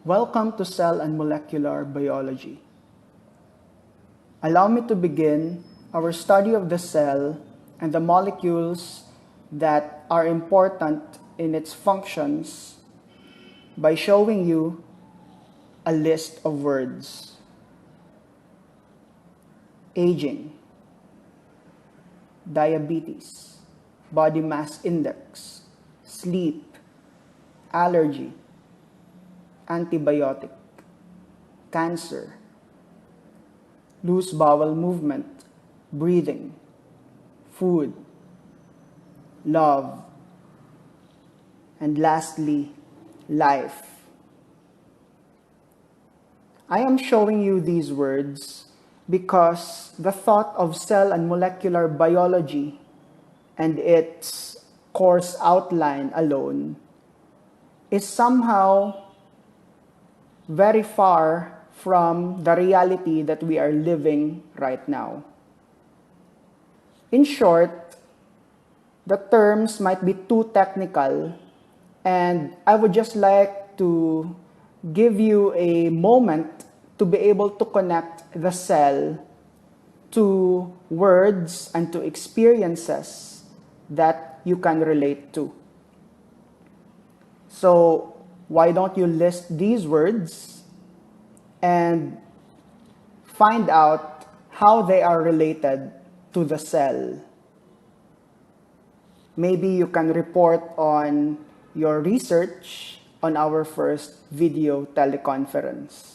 Welcome to Cell and Molecular Biology. Allow me to begin our study of the cell and the molecules that are important in its functions by showing you a list of words. Aging, diabetes, body mass index, sleep, allergy, antibiotic, cancer, loose bowel movement, breathing, food, love, and lastly, life. I am showing you these words because the thought of cell and molecular biology and its course outline alone is somehow very far from the reality that we are living right now. In short, the terms might be too technical, and I would just like to give you a moment to be able to connect the cell to words and to experiences that you can relate to. So, why don't you list these words and find out how they are related to the cell? Maybe you can report on your research on our first video teleconference.